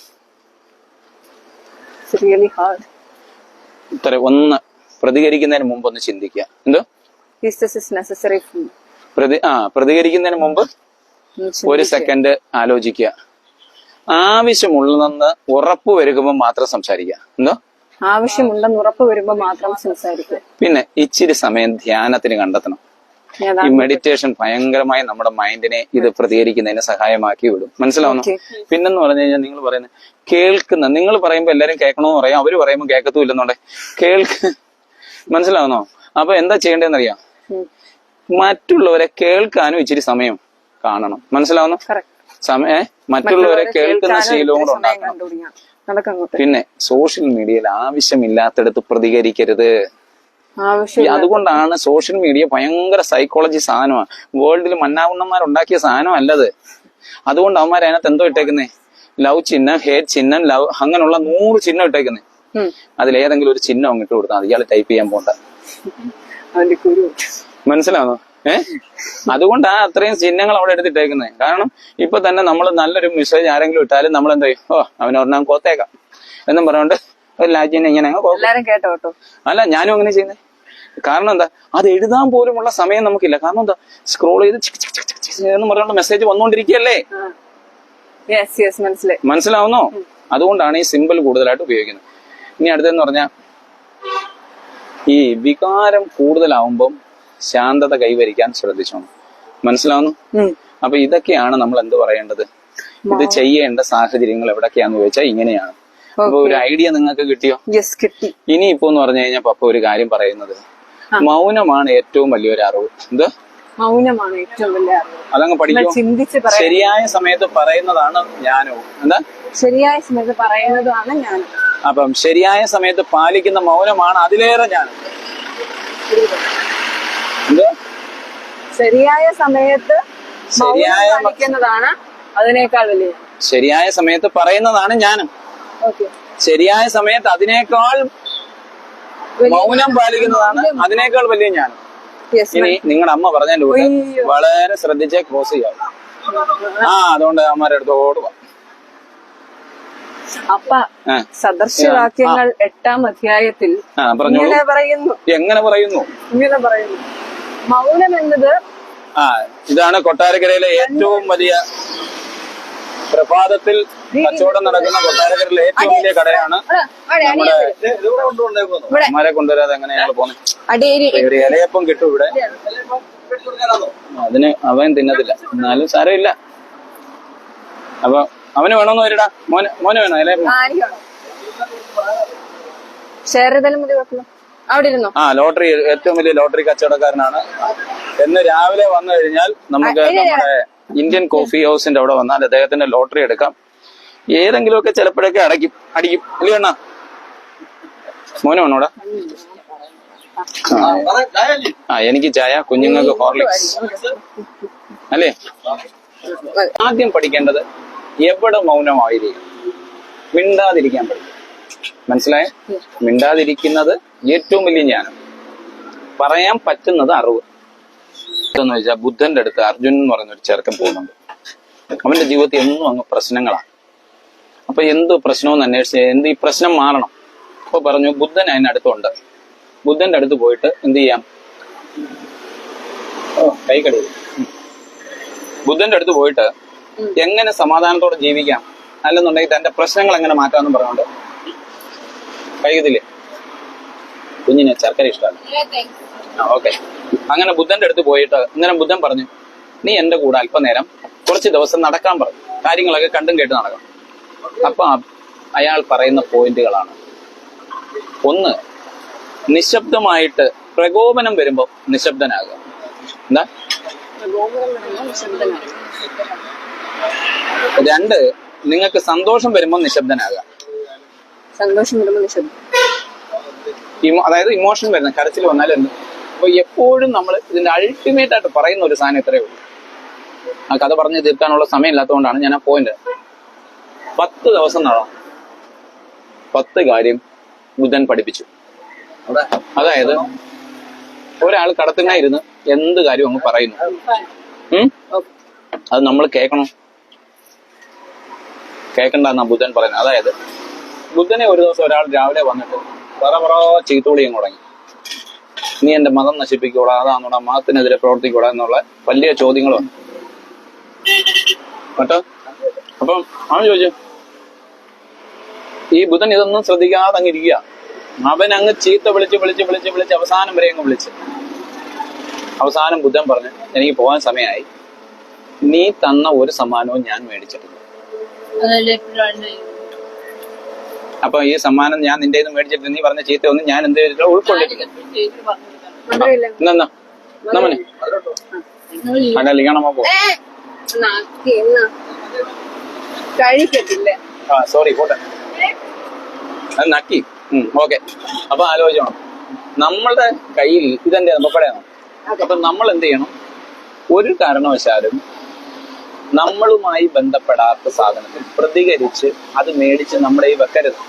ഒന്ന്, പ്രതികരിക്കുന്നതിന് മുമ്പ് ഒന്ന് ചിന്തിക്കുക. എന്തോ പ്രതികരിക്കുന്നതിന് മുമ്പ് ഒരു സെക്കൻഡ് ആലോചിക്കുക. ആവശ്യമുള്ളതെന്ന് ഉറപ്പ് വരുമ്പോൾ മാത്രം സംസാരിക്കുക. എന്തോ ആവശ്യമുണ്ടെന്ന് ഉറപ്പ് വരുമ്പോൾ മാത്രം സംസാരിക്കുക. പിന്നെ ഇച്ചിരി സമയം ധ്യാനത്തിന് കണ്ടെത്തണം. ഈ മെഡിറ്റേഷൻ ഭയങ്കരമായി നമ്മുടെ മൈൻഡിനെ ഇത് പ്രതികരിക്കുന്നതിന് സഹായമാക്കി വിടും. മനസ്സിലാവുന്നു? പിന്നെന്ന് പറഞ്ഞു കഴിഞ്ഞാൽ നിങ്ങൾ പറയുന്നത് നിങ്ങൾ പറയുമ്പോൾ എല്ലാരും കേൾക്കണമെന്ന് പറയാം, അവര് പറയുമ്പോൾ കേൾക്കത്തുമില്ലെന്നുണ്ടെ മനസ്സിലാവുന്നോ? അപ്പൊ എന്താ ചെയ്യേണ്ടതെന്നറിയാം, മറ്റുള്ളവരെ കേൾക്കാനും ഇച്ചിരി സമയം കാണണം. മനസ്സിലാവുന്നു? മറ്റുള്ളവരെ കേൾക്കുന്ന ശീലവും കൂടെ ഉണ്ടാക്കണം. പിന്നെ സോഷ്യൽ മീഡിയയിൽ ആവശ്യമില്ലാത്തടത്ത് പ്രതികരിക്കരുത്. അതുകൊണ്ടാണ് സോഷ്യൽ മീഡിയ ഭയങ്കര സൈക്കോളജി സാധനമാണ്. വേൾഡിൽ മന്നാകുണ്ണന്മാരുണ്ടാക്കിയ സാധനം അല്ലത്. അതുകൊണ്ട് അവന്മാർ അതിനകത്ത് എന്തോ ഇട്ടേക്കുന്നേ, ലവ് ചിഹ്നം, ഹേറ്റ് ചിഹ്നം, ലവ്, അങ്ങനെയുള്ള 100 ചിഹ്നം ഇട്ടേക്കുന്നേ. അതിലേതെങ്കിലും ഒരു ചിഹ്നം അങ്ങിട്ട് കൊടുത്താൽ മതി, ഇയാൾ ടൈപ്പ് ചെയ്യാൻ പോണ്ട. മനസ്സിലാണോ? അതുകൊണ്ടാ അത്രയും ചിഹ്നങ്ങൾ അവിടെ എടുത്തിട്ടേക്കുന്നത്. കാരണം ഇപ്പൊ തന്നെ നമ്മൾ നല്ലൊരു മെസ്സേജ് ആരെങ്കിലും ഇട്ടാലും നമ്മൾ എന്താ ചെയ്യും, ഓ അവനൊരെണ്ണം കോത്തേക്കാം എന്നും പറഞ്ഞുകൊണ്ട് ഒരു ലാജിനെ ഇങ്ങനെ കേട്ടോ. അല്ല, ഞാനും അങ്ങനെ ചെയ്യുന്നത്. കാരണം എന്താ, അത് എഴുതാൻ പോലുമുള്ള സമയം നമുക്കില്ല. കാരണം എന്താ, സ്ക്രോൾ ചെയ്ത് എന്ന് പറഞ്ഞുകൊണ്ട് മെസ്സേജ് വന്നുകൊണ്ടിരിക്കുകയല്ലേ. മനസ്സിലാവുന്നോ? അതുകൊണ്ടാണ് ഈ സിമ്പിൾ കൂടുതലായിട്ട് ഉപയോഗിക്കുന്നത്. ഇനി അടുത്തെന്ന് പറഞ്ഞാൽ, ഈ വികാരം കൂടുതലാവുമ്പം ശാന്തത കൈവരിക്കാൻ ശ്രദ്ധിച്ചോണം. മനസ്സിലാവുന്നു? അപ്പൊ ഇതൊക്കെയാണ് നമ്മൾ എന്ത് പറയേണ്ടത്, ഇത് ചെയ്യേണ്ട സാഹചര്യങ്ങൾ എവിടൊക്കെയാന്ന് ചോദിച്ചാൽ ഇങ്ങനെയാണ്. അപ്പൊ ഒരു ഐഡിയ നിങ്ങൾക്ക് കിട്ടിയോ? കിട്ടി. ഇനിയിപ്പോ എന്ന് പറഞ്ഞു കഴിഞ്ഞാൽ പപ്പ ഒരു കാര്യം പറയുന്നത്, മൗനമാണ് ഏറ്റവും വലിയൊരു അറിവ്. എന്ത് മൗനമാണ് ഏറ്റവും വലിയ അറിവ്? അതങ്ങ് പഠിക്കും. ശരിയായ സമയത്ത് പറയുന്നതാണ് ജ്ഞാനവും. എന്താ ശരിയായ സമയത്ത് പറയുന്നതാണ് ജ്ഞാനം. അപ്പം ശരിയായ സമയത്ത് പാലിക്കുന്ന മൗനമാണ് അതിലേറെ ജ്ഞാനം. എന്ത് ശരിയായ സമയത്ത് പാലിക്കുന്നതാണ് അതിനേക്കാൾ വലിയ. ശരിയായ സമയത്ത് പറയുന്നതാണ് ജ്ഞാനം. ശരിയായ സമയത്ത് അതിനേക്കാൾ മൗനം പാലിക്കുന്നതാണ് അതിനേക്കാൾ വലിയ ജ്ഞാനം. ഇനി നിങ്ങളുടെ അമ്മ പറഞ്ഞതിന്റെ കൂടെ വളരെ ശ്രദ്ധിച്ചേ ക്രോസ് ചെയ്യാം. അതുകൊണ്ട് അമ്മമാരുടെ അടുത്തോട് പോവാം. അപ്പ സദർശവാക്യങ്ങൾ 8-ാം അധ്യായത്തിൽ എങ്ങനെ പറയുന്നു? മൗനം എന്നത് ഇതാണ് കൊട്ടാരക്കരയിലെ ഏറ്റവും വലിയ, പ്രഭാതത്തിൽ കച്ചവടം നടക്കുന്ന കൊട്ടാരക്കരയിലെ ഏറ്റവും വലിയ കടയാണ്. നമ്മുടെ അമ്മമാരെ കൊണ്ടുവരാതെ എങ്ങനെ ഞങ്ങൾ പോകുന്നത്? ഒരു ഇലയപ്പം കിട്ടും ഇവിടെ. അതിന് അവൻ തിന്നത്തില്ല, എന്നാലും സാരമില്ല. അപ്പൊ അവന് വേണമെന്ന് വരിടാ. മോനെ വേണോ ഇലയപ്പം? ലോട്ടറി, ഏറ്റവും വലിയ ലോട്ടറി കച്ചവടക്കാരനാണ്. എന്ന് രാവിലെ വന്നു കഴിഞ്ഞാൽ നമുക്ക് നമ്മുടെ ഇന്ത്യൻ കോഫി ഹൗസിന്റെ അവിടെ വന്നാൽ അദ്ദേഹത്തിന്റെ ലോട്ടറി എടുക്കാം. ഏതെങ്കിലുമൊക്കെ ചിലപ്പോഴൊക്കെ അടിക്കും. അല്ലേ വേണ? മോനെ വേണോടാ? എനിക്ക് ചായ, കുഞ്ഞുങ്ങൾക്ക് ഹോർലിക്സ്. അല്ലേ? ആദ്യം പഠിക്കേണ്ടത് എവിടെ മൗനമായിരിക്കും, മിണ്ടാതിരിക്കാൻ പഠിക്കും. മനസ്സിലായ? മിണ്ടാതിരിക്കുന്നത് ഏറ്റവും വലിയ ജ്ഞാനം. പറയാൻ പറ്റുന്നത് അറിവ്. എന്ന് വെച്ചാൽ ബുദ്ധന്റെ അടുത്ത് അർജുനൻ എന്ന് പറയുന്ന ഒരു ചെറുക്കൻ പോകുന്നുണ്ട്. അവന്റെ ജീവിതത്തിൽ എന്നും അങ്ങ് പ്രശ്നങ്ങളാണ്. അപ്പൊ എന്ത് പ്രശ്നമെന്ന് അന്വേഷിച്ച് ഈ പ്രശ്നം മാറണം. അപ്പൊ പറഞ്ഞു ബുദ്ധൻ അതിനടുത്തുണ്ട്. ബുദ്ധന്റെ അടുത്ത് പോയിട്ട് എന്ത് ചെയ്യാം? കൈകടി. ബുദ്ധന്റെ അടുത്ത് പോയിട്ട് എങ്ങനെ സമാധാനത്തോടെ ജീവിക്കാം, അല്ലെന്നുണ്ടെങ്കിൽ തന്റെ പ്രശ്നങ്ങൾ എങ്ങനെ മാറ്റാമെന്ന് പറഞ്ഞുകൊണ്ട് കഴിയത്തില്ലേ? കുഞ്ഞിനെ ശർക്കര ഇഷ്ടമാണ്. ഓക്കെ. അങ്ങനെ ബുദ്ധന്റെ അടുത്ത് പോയിട്ട് ഇങ്ങനെ ബുദ്ധൻ പറഞ്ഞു, നീ എന്റെ കൂടെ അല്പനേരം കുറച്ച് ദിവസം നടക്കാൻ പറഞ്ഞു, കാര്യങ്ങളൊക്കെ കണ്ടും കേട്ട് നടക്കാം. അപ്പൊ അയാൾ പറയുന്ന പോയിന്റുകളാണ്: ഒന്ന്, നിശബ്ദമായിട്ട് പ്രകോപനം വരുമ്പോ നിശബ്ദനാകുക. എന്താ? 2, നിങ്ങൾക്ക് സന്തോഷം വരുമ്പോ നിശബ്ദനാകുക. അതായത് ഇമോഷൻ വരുന്ന കരച്ചിൽ വന്നാലും എന്ത്. അപ്പൊ എപ്പോഴും നമ്മൾ ഇതിന്റെ അൾട്ടിമേറ്റ് ആയിട്ട് പറയുന്ന ഒരു സാധനം ഇത്രയേ ഉള്ളൂ. ആ കഥ പറഞ്ഞ് തീർക്കാനുള്ള സമയം ഇല്ലാത്തതുകൊണ്ടാണ് ഞാൻ ആ പോയിന്റ്. 10 ദിവസം നടന്നു 10 കാര്യം ബുദ്ധൻ പഠിപ്പിച്ചു. അതായത് ഒരാൾ കടത്തിനായിരുന്നു എന്ത് കാര്യം അങ്ങ് പറയുന്നു, അത് നമ്മൾ കേൾക്കണം. കേൾക്കണ്ടെന്നാ ബുദ്ധൻ പറയുന്നത്. അതായത് ബുദ്ധനെ ഒരു ദിവസം ഒരാൾ രാവിലെ വന്നിട്ട് പറ ചീത്തോളിയും തുടങ്ങി. നീ എന്റെ മതം നശിപ്പിക്കൂടാ, അതാന്നോടാ, മതത്തിനെതിരെ പ്രവർത്തിക്കൂടാ എന്നുള്ള വലിയ ചോദ്യങ്ങളും കേട്ടോ. അപ്പം അവൻ ചോദിച്ചു, ഈ ബുദ്ധൻ ഇതൊന്നും ശ്രദ്ധിക്കാതെ അങ്ങിരിക്കുക. അവൻ അങ്ങ് ചീത്ത വിളിച്ച് അവസാനം വരെ അങ്ങ് വിളിച്ച് അവസാനം ബുദ്ധൻ പറഞ്ഞു, എനിക്ക് പോകാൻ സമയമായി, നീ തന്ന ഒരു സമ്മാനവും ഞാൻ മേടിച്ചിട്ടില്ല. അപ്പൊ ഈ സമ്മാനം ഞാൻ നിന്റെ മേടിച്ചിട്ട് നീ പറഞ്ഞ ചീത്ത ഒന്നും ഞാൻ എന്ത് ചെയ്തിട്ടില്ല, ഉൾക്കൊണ്ടിട്ടില്ല. കല്യാണമോ പോ. സോറി പോട്ടെ, അത് നക്കി. ഓക്കെ. അപ്പൊ ആലോചിക്കണം, നമ്മളുടെ കയ്യിൽ ഇതെന്റെ പപ്പടയാണ്. അപ്പൊ നമ്മൾ എന്ത് ചെയ്യണം? ഒരു കാരണവശാലും നമ്മളുമായി ബന്ധപ്പെടാത്ത സാധനത്തിൽ പ്രതികരിച്ച് അത് മേടിച്ച് നമ്മുടെ ഈ വെക്കരുത്.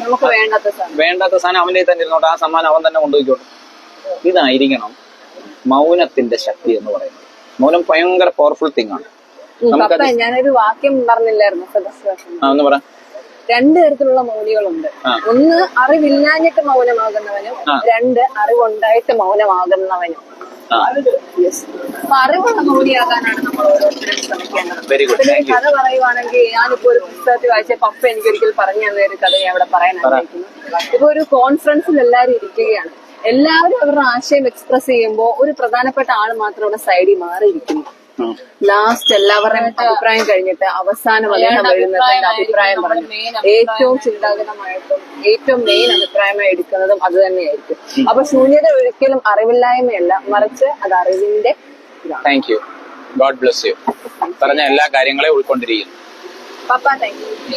നമുക്ക് വേണ്ടാത്ത സാധനം അവന്റെ തന്നെ ഇരുന്നോട്ടെ, ആ സമ്മാനം അവൻ തന്നെ കൊണ്ടുപോയിക്കോട്ടെ. ഇതായിരിക്കണം മൗനത്തിന്റെ ശക്തി എന്ന് പറയുന്നത്. മൗനം ഭയങ്കര പവർഫുൾ തിങ് ആണ്. ഞാനൊരു വാക്യം പറഞ്ഞില്ലായിരുന്നു സദസ്വാസം. ഒന്ന് പറ. രണ്ട് തരത്തിലുള്ള മൗനികളുണ്ട്. ഒന്ന് അറിവില്ലാഞ്ഞിട്ട് മൗനമാകുന്നവനും, രണ്ട് അറിവുണ്ടായിട്ട് മൗനമാകുന്നവനും. അപ്പൊ അറിവുള്ള മൗനിയാകാനാണ് നമ്മൾ ഓരോരുത്തരും ശ്രമിക്കേണ്ടത്. കഥ പറയുവാണെങ്കിൽ ഞാനിപ്പോ ഒരു പുസ്തകത്തിൽ വായിച്ച പപ്പ എനിക്കൊരിക്കൽ പറഞ്ഞു തന്ന ഒരു കഥ ഞാൻ ഇവിടെ പറയാൻ ആഗ്രഹിക്കുന്നു. ഇപ്പൊ ഒരു കോൺഫറൻസിൽ എല്ലാവരും ഇരിക്കുകയാണ്. എല്ലാവരും അവരുടെ ആശയം എക്സ്പ്രസ് ചെയ്യുമ്പോൾ ഒരു പ്രധാനപ്പെട്ട ആള് മാത്രം അവിടെ സൈഡിൽ മാറിയിരിക്കുന്നു. ലാസ്റ്റ് എല്ലാവരുടെയും അഭിപ്രായം കഴിഞ്ഞിട്ട് അവസാനം അദ്ദേഹം എഴുന്നേറ്റ് അഭിപ്രായം പറഞ്ഞു. ഏറ്റവും ചിന്താഗതമായിട്ടും ഏറ്റവും മെയിൻ അഭിപ്രായമായി എടുക്കുന്നതും അത് തന്നെയായിരിക്കും. അപ്പൊ ശൂന്യത ഒരിക്കലും അറിവില്ലായ്മയല്ല, മറിച്ച് അത് അറിവിന്റെ ഇതാണ്. Thank you. God bless you. പറഞ്ഞ എല്ലാ കാര്യങ്ങളെയും ഉൾക്കൊണ്ടിരിക്കുന്നു. പപ്പ താങ്ക് യു.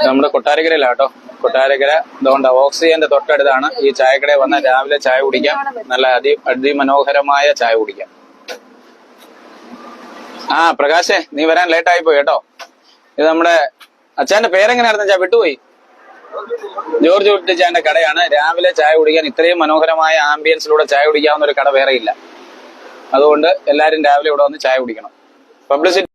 നമ്മുടെ കൊട്ടാരക്കരയിലാട്ടോ. കൊട്ടാരക്കര ഇതുകൊണ്ട് ഓക്സിജന്റെ തൊട്ടടുത്താണ്. ഈ ചായക്കടയിൽ വന്നാൽ രാവിലെ ചായ കുടിക്കാം. നല്ല അതിമനോഹരമായ ചായ കുടിക്കാം. ആ പ്രകാശേ, നീ വരാൻ ലേറ്റ് ആയി പോയി കേട്ടോ. ഇത് നമ്മുടെ അച്ഛന്റെ പേരെങ്ങനെയായിരുന്നു? ചായ വിട്ടുപോയി. ജോർജ് കുട്ടിച്ചാന്റെ കടയാണ്. രാവിലെ ചായ കുടിക്കാൻ ഇത്രയും മനോഹരമായ ആംബിയൻസിലൂടെ ചായ കുടിക്കാവുന്ന ഒരു കട വേറെ ഇല്ല. അതുകൊണ്ട് എല്ലാരും രാവിലെ ഇവിടെ വന്ന് ചായ കുടിക്കണം. പബ്ലിസിറ്റി